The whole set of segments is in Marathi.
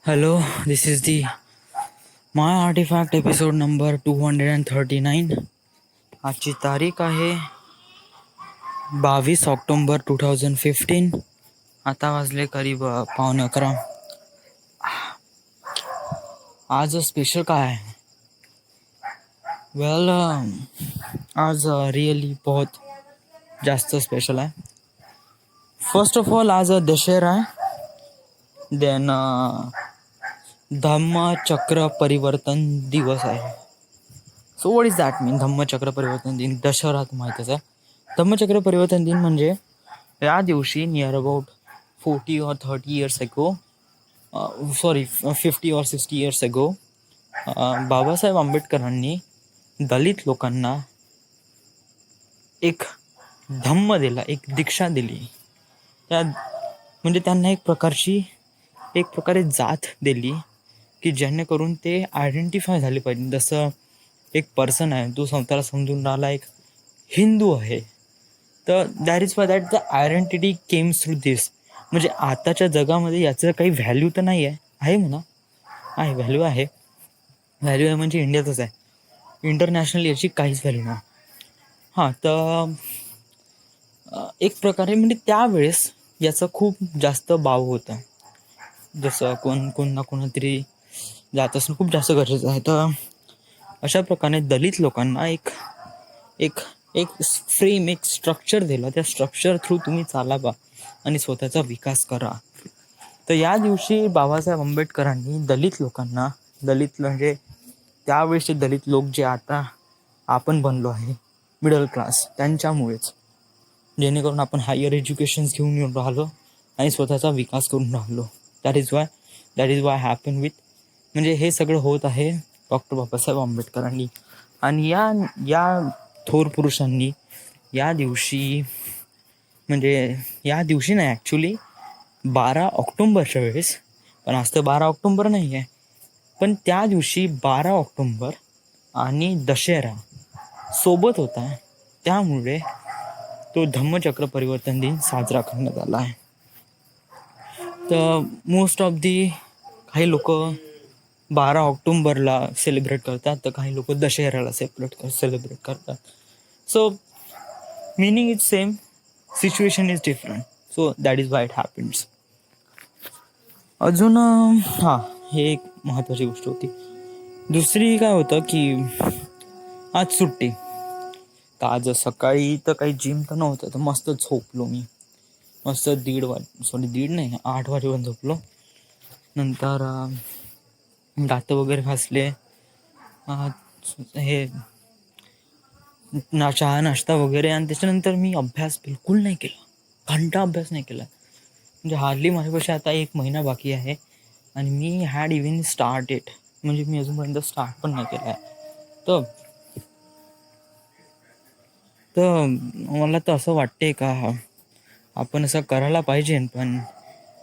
Hello, this is the My Artifact episode number 239. आजची तारीख आहे 22 ऑक्टोबर 2015. आता वाजले करीब 10:15. आज स्पेशल काय आहे? वेल आज रिअली बहुत जास्त स्पेशल आहे. फर्स्ट ऑफ ऑल आज दशहरा आहे. देन धम्मचक्र परिवर्तन दिवस आहे. सो व्हॉट इज दॅट मीन? धम्मचक्र परिवर्तन दिन, दशहरा माहीतच आहे. धम्मचक्र परिवर्तन दिन म्हणजे या दिवशी near about 40 or 30 years ago, 50 or 60 years ago, Babasaheb आंबेडकरांनी दलित लोकांना एक धम्म दिला, एक दीक्षा दिली. त्या म्हणजे त्यांना एक प्रकारे जात दिली की जेणेकरून ते आयडेंटिफाय झाले पाहिजे. जसं एक पर्सन आहे, तो स्वतःला समजून राहिला एक हिंदू आहे, तर that is for that the identity comes through this. म्हणजे आताच्या जगामध्ये याचं काही व्हॅल्यू तर नाही आहे म्हणा, आहे व्हॅल्यू आहे म्हणजे इंडियातच आहे. इंटरनॅशनल याची काहीच व्हॅल्यू नाही. हां, तर एक प्रकारे म्हणजे त्यावेळेस याचं खूप जास्त बाव होतं. जसं कोण ना कोणतरी जात असणं खूप जास्त गरजेचं आहे. तर अशा प्रकारे दलित लोकांना एक एक एक फ्रेम, एक स्ट्रक्चर दिलं. त्या स्ट्रक्चर थ्रू तुम्ही चालावा आणि स्वतःचा विकास करा. तर या दिवशी बाबासाहेब आंबेडकरांनी दलित लोकांना, दलित म्हणजे त्यावेळेसचे दलित लोक जे आता आपण बनलो आहे मिडल क्लास, त्यांच्यामुळेच, जेणेकरून आपण हायर एज्युकेशन्स घेऊन येऊन राहिलो आणि स्वतःचा विकास करून राहिलो. That is why happen with, म्हणजे हे सगळं होत आहे डॉक्टर बाबासाहेब आंबेडकरांनी. आणि या थोर पुरुषांनी या दिवशी, म्हणजे या दिवशी नाही ॲक्च्युली 12 ऑक्टोंबरच्या वेळेस, पण आज तर 12 ऑक्टोंबर नाही आहे, पण त्या दिवशी 12 ऑक्टोंबर आणि दशहरा सोबत होता. त्यामुळे तो धम्मचक्र परिवर्तन दिन साजरा करण्यात आला आहे. तर मोस्ट ऑफ काही लोक 12 ऑक्टोंबरला सेलिब्रेट करतात, तर काही लोक दशहऱ्याला सेलिब्रेट करतात. So meaning is same, situation is different. So that is why it happens. अजून हां, हे एक महत्त्वाची गोष्ट होती. दुसरी काय होतं की आज सुट्टी. तर आज सकाळी तर काही जिम तर नव्हतं, तर मस्त झोपलो मी. मस्त 8 वाजेपर्यंत झोपलो. नंतर दात वगैरे घासले, हे चहा नाश्ता वगैरे, आणि त्याच्यानंतर मी अभ्यास बिलकुल नाही केला. घंटा अभ्यास नाही केला. म्हणजे हार्डली माझ्यापाशी आता 1 महिना बाकी आहे आणि मी हॅड इव्हन स्टार्ट इट, म्हणजे मी अजूनपर्यंत स्टार्ट पण नाही केला आहे. तर मला तर असं वाटते का आपण असं करायला पाहिजे, पण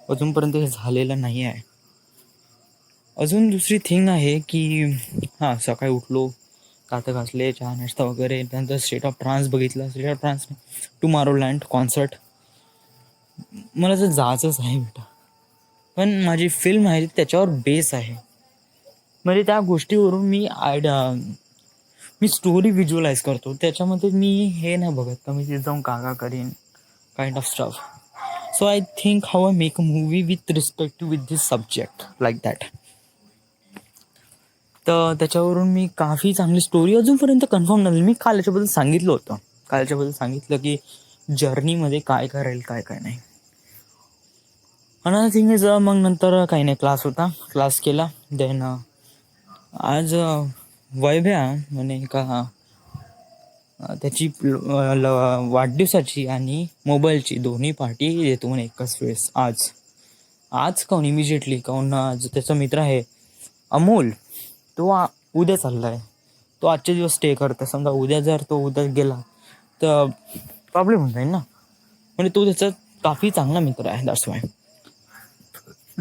अजूनपर्यंत हे झालेलं नाही आहे. अजून दुसरी थिंग आहे की हां, सकाळी उठलो, दात घासले, चहा नाश्ता वगैरे, त्यानंतर स्टेट ऑफ ट्रान्स बघितलं. State of trance Tomorrowland concert. मला तर जायचंच आहे बेटा, पण माझी फिल्म आहे त्याच्यावर बेस आहे. म्हणजे त्या गोष्टीवरून मी स्टोरी व्हिज्युअलाइज करतो. त्याच्यामध्ये मी हे नाही बघत का मी तिथे जाऊन काका करीन, kind of stuff. So I think how I make a movie with respect with this subject like that. तर त्याच्यावरून मी काफी चांगली स्टोरी अजूनपर्यंत कन्फर्म नाही. मी काल याच्याबद्दल सांगितलं की जर्नीमध्ये काय करायला काय नाही. अनदर थिंग इज, मग नंतर काही नाही, क्लास केला. देन आज वैभ्या म्हणे का त्याची वाढदिवसाची आणि मोबाईलची दोन्ही पार्टी देतो म्हणे एकाच वेळेस. आज काहून इमिजिएटली, काहून जो त्याचा मित्र आहे अमोल, तो उद्या चालला आहे. तो आजचे दिवस स्टे करतो. समजा उद्या गेला तर प्रॉब्लेम होऊन जाईल ना. म्हणजे तो त्याचा काफी चांगला मित्र आहे, दॅट्स वाय.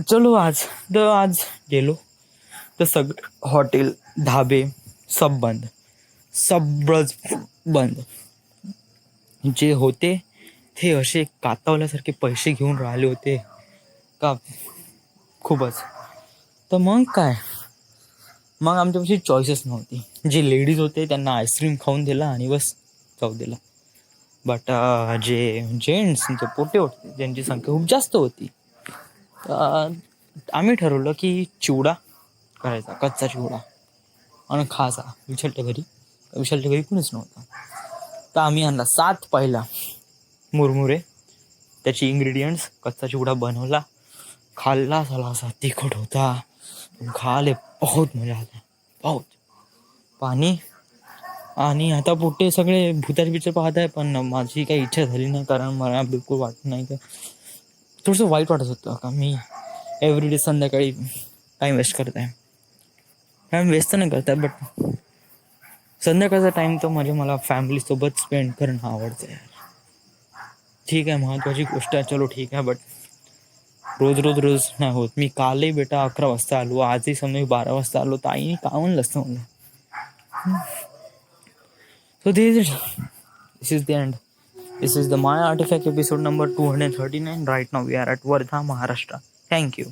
चलो आज गेलो तर सगळे हॉटेल, ढाबे सब बंद. जे होते ते असे कातावल्यासारखे पैसे घेऊन राहिले होते का खूपच. तर मग काय, मग आमच्यापाशी चॉईसच नव्हती. जे लेडीज होते त्यांना आईस्क्रीम खाऊन दिला आणि बस जाऊ दिला. बट जे जेंट्स जे पोटे होते ज्यांची संख्या खूप जास्त होती, तर आम्ही ठरवलं की चिवडा करायचा, कच्चा चिवडा, आणि खायचा. विशालच्या घरी कुणीच नव्हता. तर आम्ही आणला 7 पहिला मुरमुरे, त्याची इंग्रेडियंट्स, कच्चा चिवडा बनवला, खाल्ला. साला असा तिखट होता, खाले बहुत मजा आला, बहुत. पाणी. आणि आता पोटे सगळे भूताचे पिक्चर पाहत आहे, पण माझी काही इच्छा झाली नाही, कारण मला बिलकुल वाटत नाही का, थोडंसं वाईट वाटत होतं का मी एव्हरीडे संध्याकाळी टाईम वेस्ट करत आहे. टाईम वेस्ट तर नाही करत आहे, बट संध्याकाळचा टाईम तर म्हणजे मला फॅमिलीसोबत स्पेंड करणं आवडतं. ठीक आहे, महत्त्वाची गोष्ट आहे, चलो ठीक आहे, बट रोज नाही होत. मी कालही बेटा 11 वाजता आलो, आजही समजा 12 वाजता आलो, तर आईने का म्हणलं असतं मला. So this is the end. This is the My Artifact episode number 239. Right now we are at Wardha, Maharashtra. Thank you.